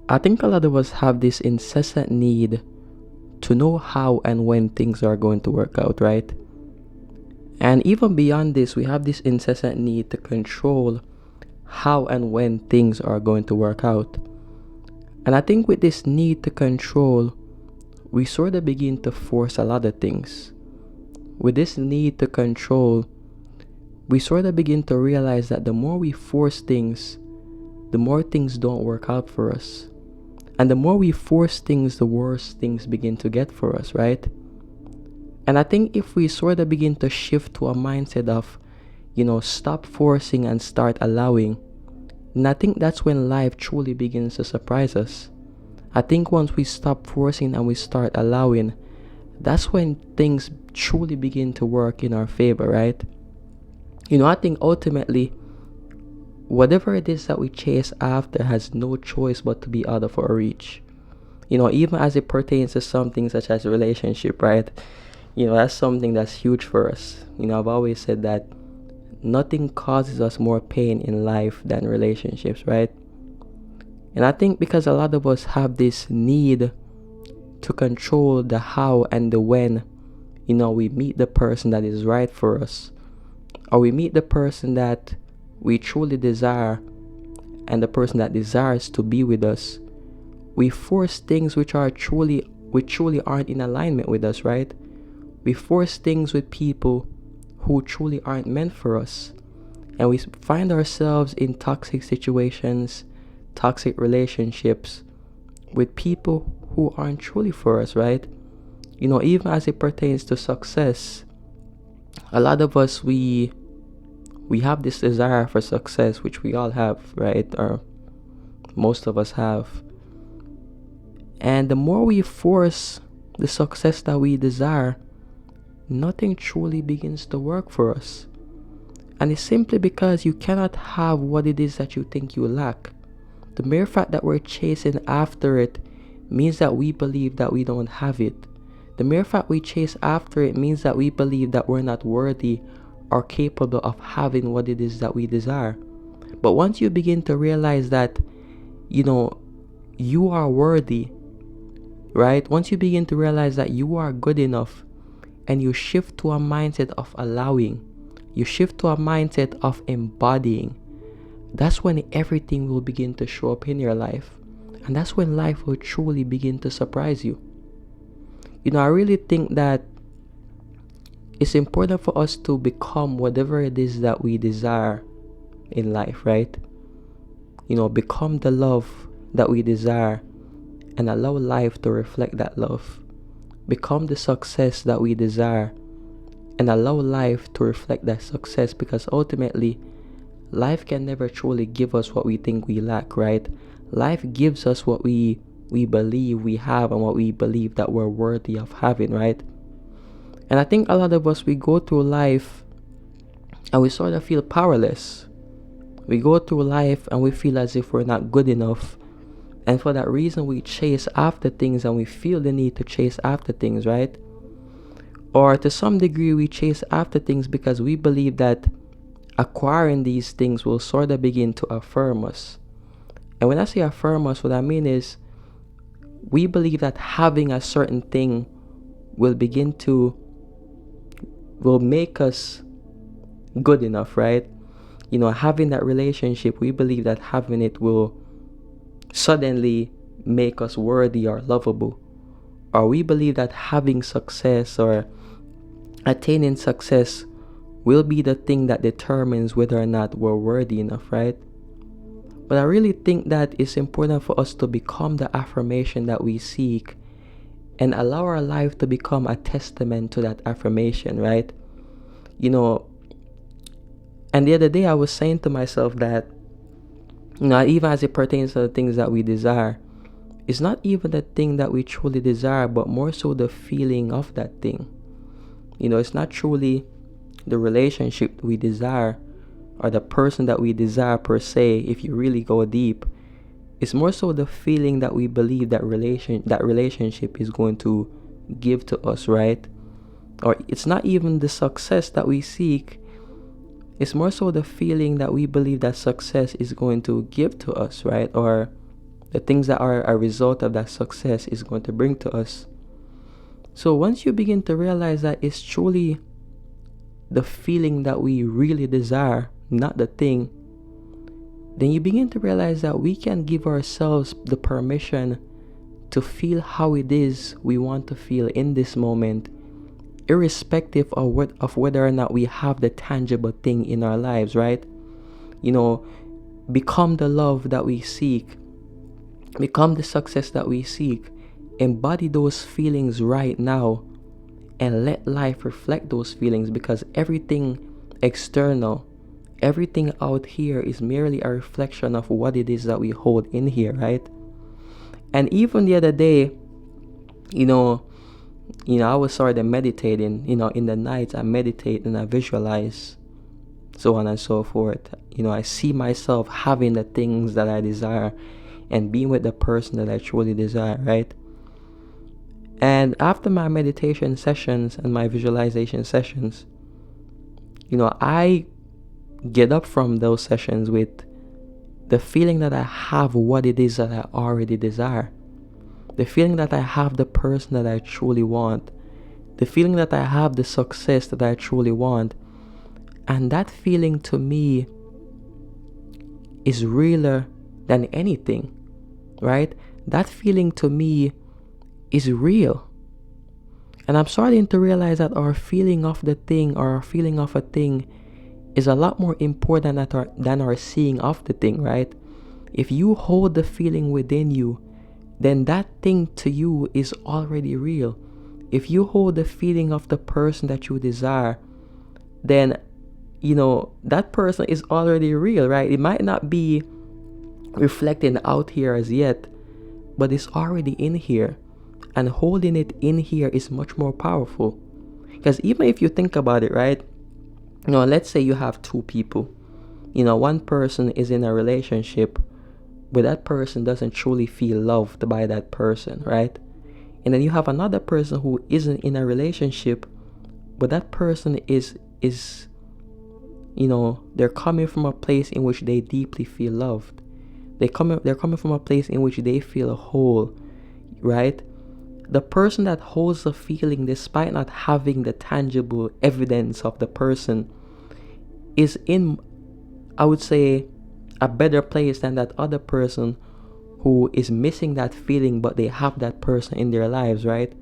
I think a lot of us have this incessant need to know how and when things are going to work out, right? And even beyond this, we have this incessant need to control how and when things are going to work out. And I think with this need to control, we sort of begin to force a lot of things. With this need to control, we sort of begin to realize that the more we force things, the more things don't work out for us. And the more we force things, the worse things begin to get for us, right? And I think if we sort of begin to shift to a mindset of, stop forcing and start allowing, and I think that's when life truly begins to surprise us. I think once we stop forcing and we start allowing, that's when things truly begin to work in our favor, right? I think ultimately, whatever it is that we chase after has no choice but to be out of our reach. Even as it pertains to something such as a relationship, right? That's something that's huge for us. I've always said that nothing causes us more pain in life than relationships, right? And I think because a lot of us have this need to control the how and the when, we meet the person that is right for us, or we meet the person that we truly desire and the person that desires to be with us, we force things which truly aren't in alignment with us, right? We force things with people who truly aren't meant for us. And we find ourselves in toxic situations, toxic relationships with people who aren't truly for us, right? Even as it pertains to success, a lot of us, we have this desire for success, which we all have, right? Or most of us have. And the more we force the success that we desire, nothing truly begins to work for us. And it's simply because you cannot have what it is that you think you lack. The mere fact that we're chasing after it means that we believe that we don't have it. The mere fact we chase after it means that we believe that we're not worthy or capable of having what it is that we desire. But once you begin to realize that, you are worthy, right? Once you begin to realize that you are good enough, and you shift to a mindset of allowing, you shift to a mindset of embodying, that's when everything will begin to show up in your life. And that's when life will truly begin to surprise you. I really think that it's important for us to become whatever it is that we desire in life, right? Become the love that we desire and allow life to reflect that love. Become the success that we desire and allow life to reflect that success, because ultimately, life can never truly give us what we think we lack, right? Life gives us what we believe we have and what we believe that we're worthy of having, right? And I think a lot of us, we go through life and we sort of feel powerless. We go through life and we feel as if we're not good enough. And for that reason, we chase after things and we feel the need to chase after things, right? Or to some degree, we chase after things because we believe that acquiring these things will sort of begin to affirm us. And when I say affirm us, what I mean is we believe that having a certain thing will make us good enough, right? Having that relationship, we believe that having it will suddenly make us worthy or lovable. Or we believe that having success or attaining success will be the thing that determines whether or not we're worthy enough, right? But I really think that it's important for us to become the affirmation that we seek and allow our life to become a testament to that affirmation, right? And the other day I was saying to myself that, even as it pertains to the things that we desire, it's not even the thing that we truly desire, but more so the feeling of that thing. It's not truly the relationship we desire or the person that we desire per se, if you really go deep. It's more so the feeling that we believe that relationship is going to give to us, right? Or it's not even the success that we seek. It's more so the feeling that we believe that success is going to give to us, right? Or the things that are a result of that success is going to bring to us. So once you begin to realize that it's truly the feeling that we really desire, not the thing, then you begin to realize that we can give ourselves the permission to feel how it is we want to feel in this moment, irrespective of whether or not we have the tangible thing in our lives, right? Become the love that we seek, become the success that we seek, embody those feelings right now, and let life reflect those feelings, because everything external, everything out here is merely a reflection of what it is that we hold in here, right? And even the other day, I was sort of meditating, in the night I meditate and I visualize, so on and so forth. I see myself having the things that I desire and being with the person that I truly desire, right? And after my meditation sessions and my visualization sessions, I get up from those sessions with the feeling that I have what it is that I already desire. The feeling that I have the person that I truly want. The feeling that I have the success that I truly want. And that feeling to me is realer than anything, right? That feeling to me is real. And I'm starting to realize that our feeling of the thing, or our feeling of a thing, is a lot more important than our seeing of the thing, right? If you hold the feeling within you, then that thing to you is already real. If you hold the feeling of the person that you desire, then that person is already real, right? It might not be reflecting out here as yet, but it's already in here. And holding it in here is much more powerful. Because even if you think about it, right? Let's say you have two people. One person is in a relationship, but that person doesn't truly feel loved by that person, right? And then you have another person who isn't in a relationship, but that person is they're coming from a place in which they deeply feel loved. They're coming from a place in which they feel whole, right? The person that holds the feeling despite not having the tangible evidence of the person is in, I would say, a better place than that other person who is missing that feeling, but they have that person in their lives, right?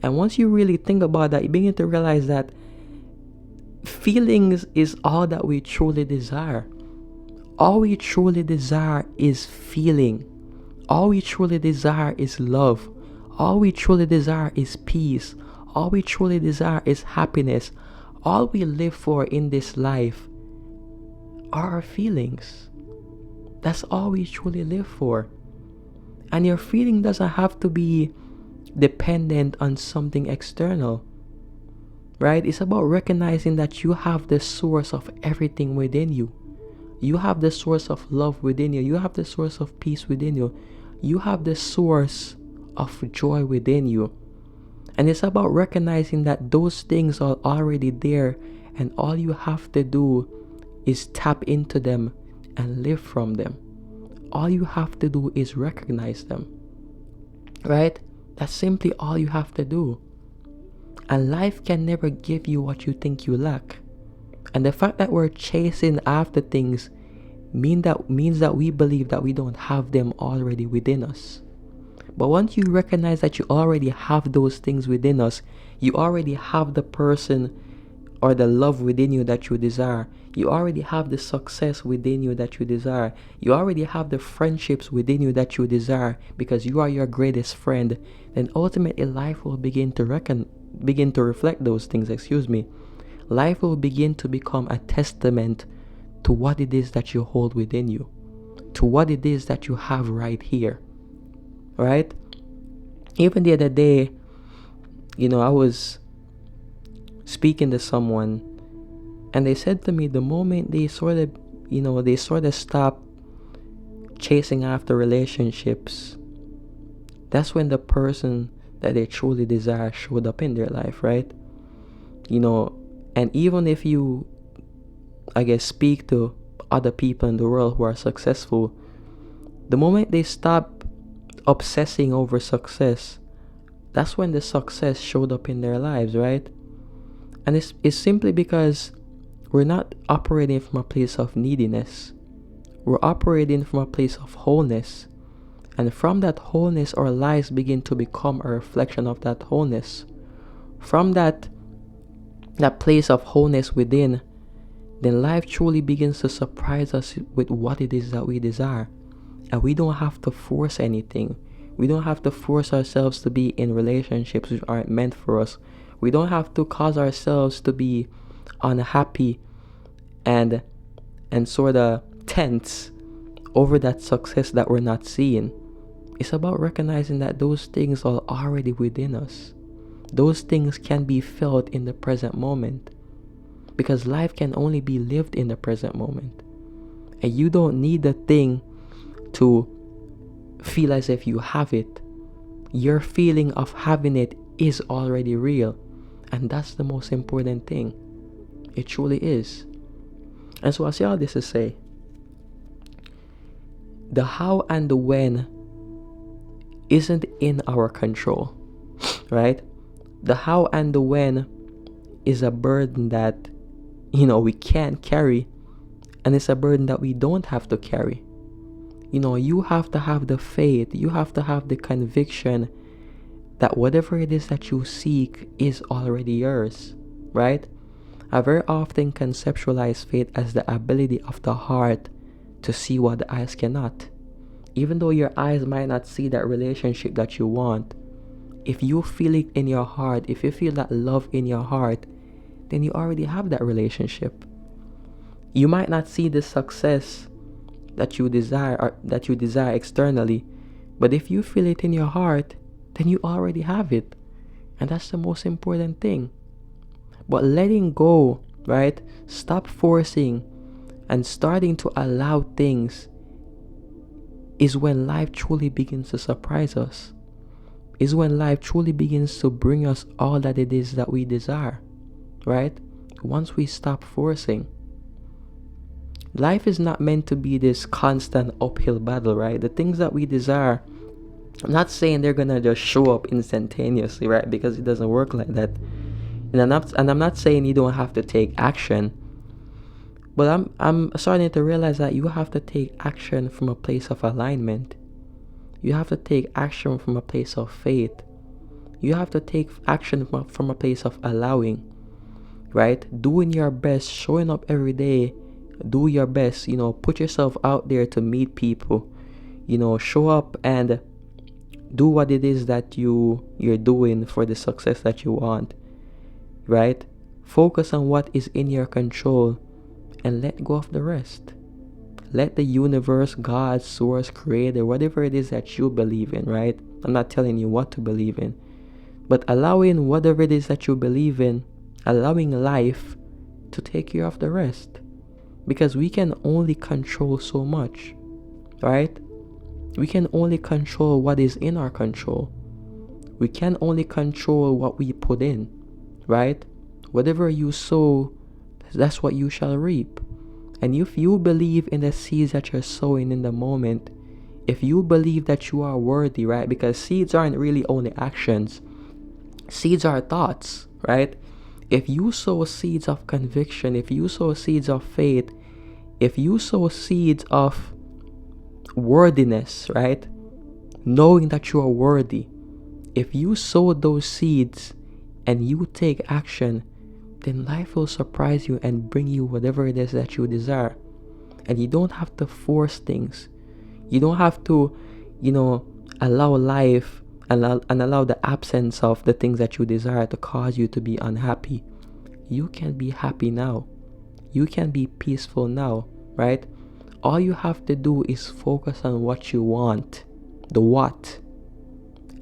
And once you really think about that, you begin to realize that feelings is all that we truly desire. All we truly desire is feeling. All we truly desire is love. All we truly desire is peace. All we truly desire is happiness. All we live for in this life are our feelings. That's all we truly live for. And your feeling doesn't have to be dependent on something external, right? It's about recognizing that you have the source of everything within you. You have the source of love within you. You have the source of peace within you. You have the source of joy within you. And it's about recognizing that those things are already there, and all you have to do is tap into them and live from them. All you have to do is recognize them, right? That's simply all you have to do. And life can never give you what you think you lack. And the fact that we're chasing after things means that we believe that we don't have them already within us. But once you recognize that you already have those things within us, you already have the person or the love within you that you desire. You already have the success within you that you desire. You already have the friendships within you that you desire, because you are your greatest friend. Then ultimately life will begin to reflect those things, Life will begin to become a testament to what it is that you hold within you, to what it is that you have right here, right? Even the other day, I was speaking to someone, and they said to me, the moment they sort of stop chasing after relationships, that's when the person that they truly desire showed up in their life, right? And even if you, speak to other people in the world who are successful, the moment they stop obsessing over success, that's when the success showed up in their lives, right? And it's simply because we're not operating from a place of neediness. We're operating from a place of wholeness. And from that wholeness, our lives begin to become a reflection of that wholeness. From that place of wholeness within, then life truly begins to surprise us with what it is that we desire. And we don't have to force anything. We don't have to force ourselves to be in relationships which aren't meant for us. We don't have to cause ourselves to be unhappy and sort of tense over that success that we're not seeing. It's about recognizing that those things are already within us. Those things can be felt in the present moment, because life can only be lived in the present moment. And you don't need the thing to feel as if you have it. Your feeling of having it is already real. And that's the most important thing. It truly is. And so I say all this to say, the how and the when isn't in our control, right? The how and the when is a burden that, we can't carry. And it's a burden that we don't have to carry. You have to have the faith, you have to have the conviction that whatever it is that you seek is already yours, right? I very often conceptualize faith as the ability of the heart to see what the eyes cannot. Even though your eyes might not see that relationship that you want, if you feel it in your heart, if you feel that love in your heart, then you already have that relationship. You might not see the success that you desire or that you desire externally, but if you feel it in your heart, then you already have it. And that's the most important thing. But letting go, right? Stop forcing and starting to allow things is when life truly begins to surprise us. Is when life truly begins to bring us all that it is that we desire, right? Once we stop forcing. Life is not meant to be this constant uphill battle, right? The things that we desire, I'm not saying they're gonna just show up instantaneously, right? Because it doesn't work like that. And I'm not saying you don't have to take action, but I'm starting to realize that you have to take action from a place of alignment. You have to take action from a place of faith. You have to take action from a place of allowing, right? Doing your best, showing up every day. Do your best, put yourself out there to meet people. Show up and do what it is that you're doing for the success that you want, right? Focus on what is in your control and let go of the rest. Let the universe, God, source, creator, whatever it is that you believe in, right? I'm not telling you what to believe in, but allowing whatever it is that you believe in, allowing life to take care of the rest. Because we can only control so much, right? We can only control what is in our control. We can only control what we put in, right? Whatever you sow, that's what you shall reap. And if you believe in the seeds that you're sowing in the moment, if you believe that you are worthy, right? Because seeds aren't really only actions. Seeds are thoughts, right? If you sow seeds of conviction, if you sow seeds of faith, if you sow seeds of worthiness, right? Knowing that you are worthy, if you sow those seeds and you take action, then life will surprise you and bring you whatever it is that you desire. And you don't have to force things. You don't have to, allow life and allow the absence of the things that you desire to cause you to be unhappy. You can be happy now. You can be peaceful now, right? All you have to do is focus on what you want, the what,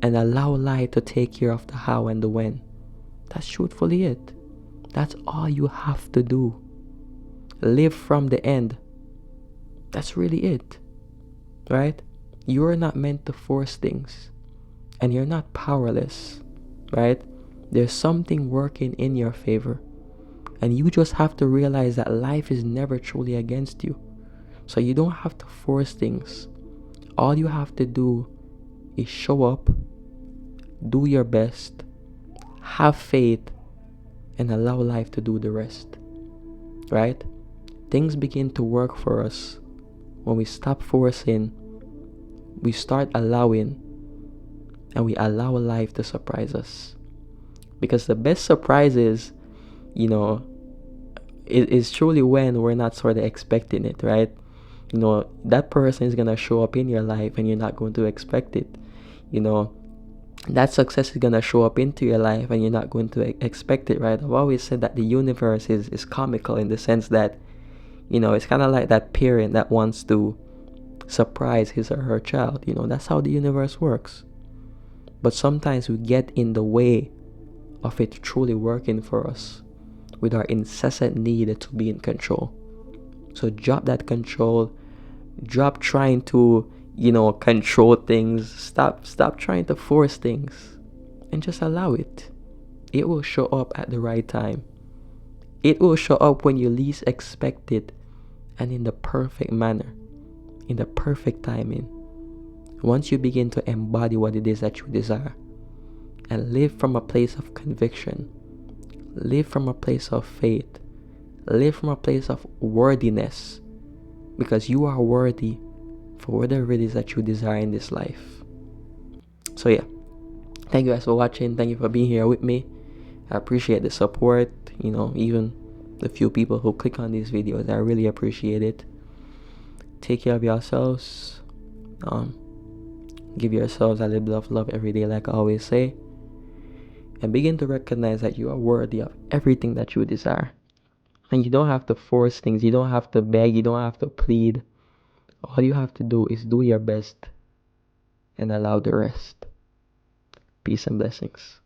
and allow life to take care of the how and the when. That's truthfully it. That's all you have to do. Live from the end. That's really it, right? You're not meant to force things, and you're not powerless, right? There's something working in your favor, and you just have to realize that life is never truly against you. So you don't have to force things. All you have to do is show up, do your best, have faith, and allow life to do the rest. Right? Things begin to work for us when we stop forcing, we start allowing, and we allow life to surprise us. Because the best surprises, you know, is truly when we're not sort of expecting it, right? That person is going to show up in your life and you're not going to expect it. That success is going to show up into your life and you're not going to expect it, right? I've always said that the universe is comical in the sense that, it's kind of like that parent that wants to surprise his or her child. That's how the universe works. But sometimes we get in the way of it truly working for us with our incessant need to be in control. So drop that control. Drop trying to, control things. Stop trying to force things and just allow it. It will show up at the right time. It will show up when you least expect it and in the perfect manner, in the perfect timing. Once you begin to embody what it is that you desire and live from a place of conviction, live from a place of faith, live from a place of worthiness, because you are worthy for whatever it is that you desire in this life. So yeah, thank you guys for watching. Thank you for being here with me. I appreciate the support, even the few people who click on these videos. I really appreciate it. Take care of yourselves. Give yourselves a little bit of love every day, like I always say. And begin to recognize that you are worthy of everything that you desire. And you don't have to force things. You don't have to beg. You don't have to plead. All you have to do is do your best and allow the rest. Peace and blessings.